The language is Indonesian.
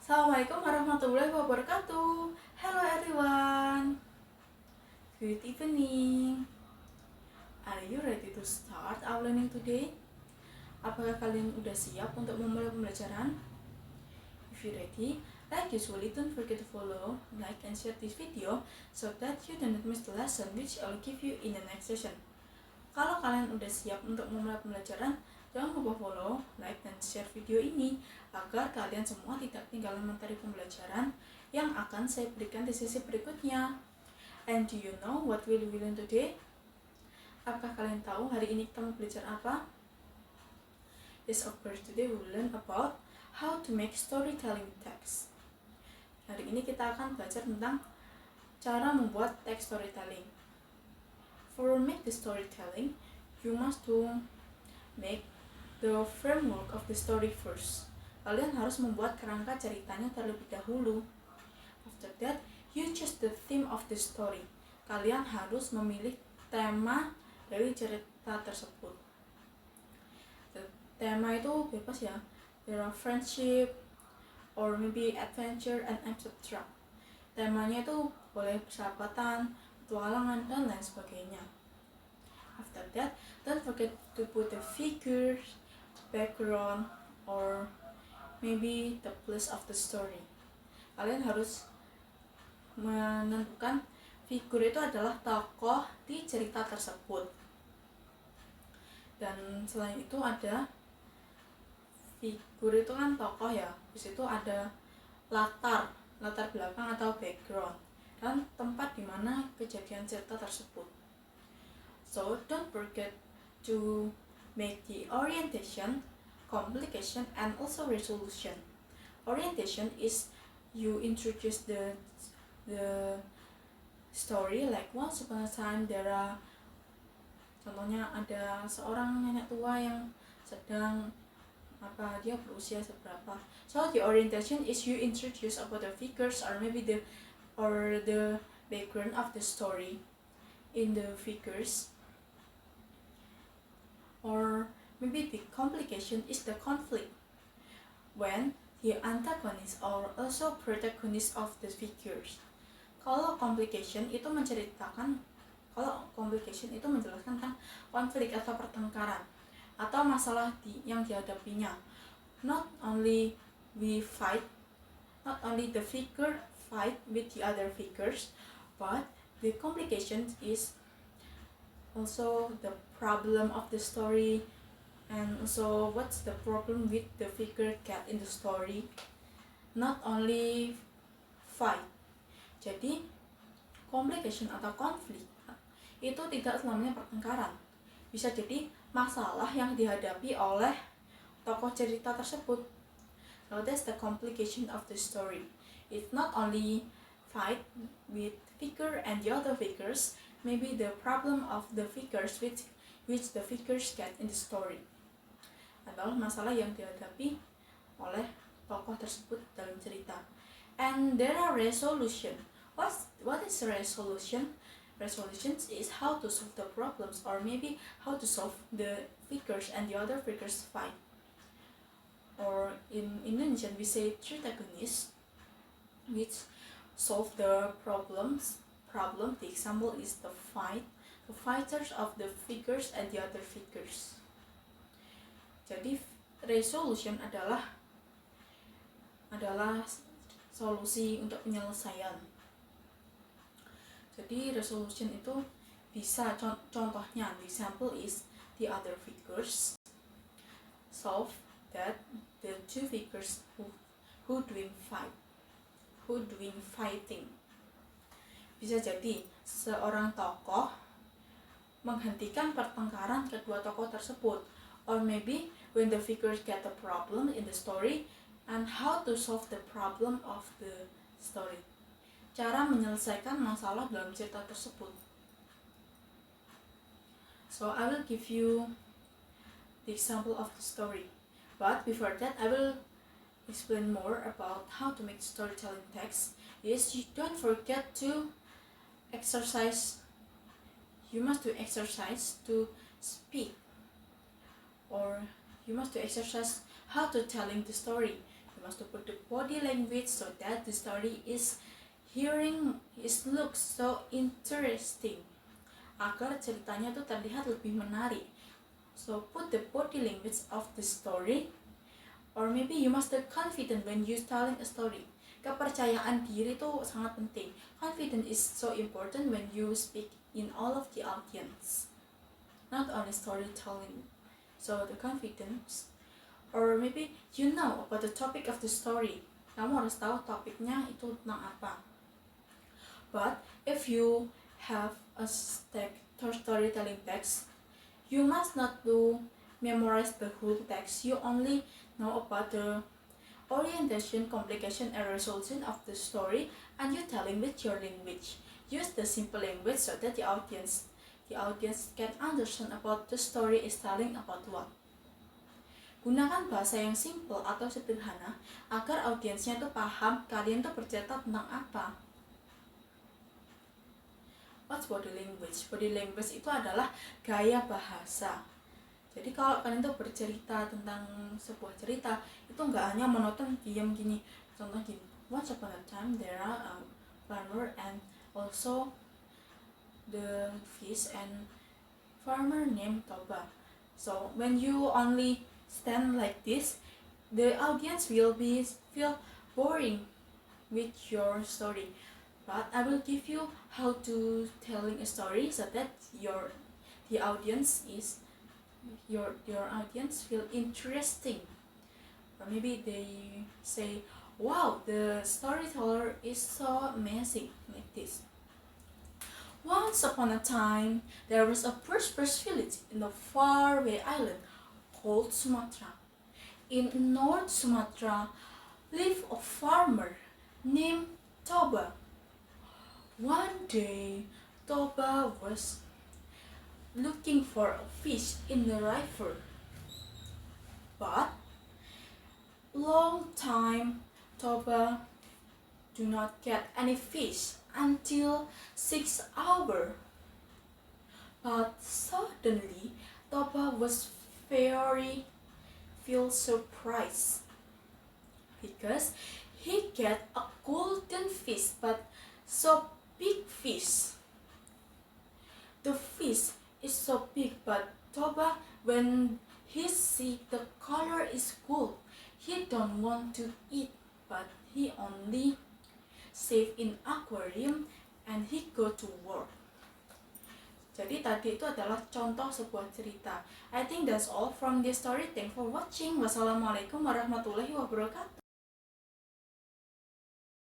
Assalamualaikum warahmatullahi wabarakatuh. Hello everyone. Good evening. Are you ready to start our learning today? Apakah kalian udah siap untuk memulai pembelajaran? If you ready, like usually don't forget to follow, like and share this video so that you don't miss the lesson which I will give you in the next session. Kalau kalian udah siap untuk memulai pembelajaran, jangan lupa follow, like, dan share video ini agar kalian semua tidak ketinggalan materi pembelajaran yang akan saya berikan di sesi berikutnya. And do you know what will we learn today? Apakah kalian tahu hari ini kita mau belajar apa? Yes, of course, today we will learn about how to make storytelling text. Hari ini kita akan belajar tentang cara membuat text storytelling. For make the storytelling, you must to make the framework of the story first. Kalian harus membuat kerangka ceritanya terlebih dahulu. After that, you choose the theme of the story. Kalian harus memilih tema dari cerita tersebut. Tema itu bebas ya. There are friendship, or maybe adventure and etc. Temanya itu boleh persahabatan, petualangan, dan lain sebagainya. After that, don't forget to put the figures, background, or maybe the place of the story. Kalian harus menentukan figur itu adalah tokoh di cerita tersebut. Dan selain itu ada figur itu kan tokoh ya. Di situ ada latar belakang atau background dan tempat di mana kejadian cerita tersebut. So don't forget to make the orientation, complication, and also resolution. Orientation is you introduce the story, like once upon a time there are, contohnya ada seorang nenek tua yang sedang dia berusia seberapa. So the orientation is you introduce about the figures or maybe the background of the story in the figures. Or maybe the complication is the conflict when the antagonist or also protagonist of the figures. Kalau complication itu menjelaskan tentang konflik atau pertengkaran atau masalah yang dihadapinya. Not only the figure fight with the other figures, but the complication is also the problem of the story, and also what's the problem with the figure get in the story. Not only fight. Jadi complication atau konflik itu tidak selamanya pertengkaran. Bisa jadi masalah yang dihadapi oleh tokoh cerita tersebut. So that's the complication of the story. It's not only fight with figure and the other figures, maybe the problem of the figures which the figures get in the story adalah masalah yang dihadapi oleh tokoh tersebut dalam cerita. And there are resolution. What is resolution? Resolutions is how to solve the problems, or maybe how to solve the figures and the other figures fight. Or in Indonesian we say protagonist, which solve the problem. The example is the fighters of the figures and the other figures. Jadi resolution adalah solusi untuk penyelesaian. Jadi resolution itu bisa contohnya, the example is the other figures solve that the two figures who doing fighting. Bisa jadi seorang tokoh menghentikan pertengkaran kedua tokoh tersebut, or maybe when the figures get a problem in the story and how to solve the problem of the story. Cara menyelesaikan masalah dalam cerita tersebut. So I will give you the example of the story, but before that I will explain more about how to make storytelling text. Yes, you don't forget to exercise. You must to exercise to speak, or you must to exercise how to telling the story. You must to put the body language so that the story is looks so interesting, agar ceritanya tuh terlihat lebih menarik. So put the body language of the story, or maybe you must be confident when you telling a story. Kepercayaan diri itu sangat penting. Confidence is so important when you speak in all of the audience, not only storytelling. So the confidence, or maybe you know about the topic of the story. Kamu harus tahu topiknya itu tentang apa. But if you have a storytelling text, you must not do memorize the whole text. You only know about the orientation, complication, and resolution of the story, and you telling with your language. Use the simple language so that the audience can understand about the story is telling about what. Gunakan bahasa yang simple atau sederhana agar audiensnya tuh paham kalian tuh bercerita tentang apa. What's body language? Body language itu adalah gaya bahasa. Jadi kalau kalian tuh bercerita tentang sebuah cerita, itu nggak hanya monoton diam gini. Contoh gini, once upon a time there are a farmer and also the fish and farmer named Toba. So when you only stand like this, the audience will feel boring with your story. But I will give you how to telling a story so that the audience is your audience feel interesting, or maybe they say, wow, the storyteller is so amazing, like this. Once upon a time there was a prosperous village in a faraway island called Sumatra. In North Sumatra lived a farmer named Toba. One day Toba was looking for a fish in the river, but long time Toba do not get any fish until 6 hours. But suddenly Toba was feel surprised because he get a golden fish, but so big fish. The fish is so big, but Toba, when he see the color is gold, he don't want to eat, but he only save in aquarium and he go to work. Jadi tadi itu adalah contoh sebuah cerita. I think that's all from this story. Thanks for watching. Wassalamualaikum warahmatullahi wabarakatuh.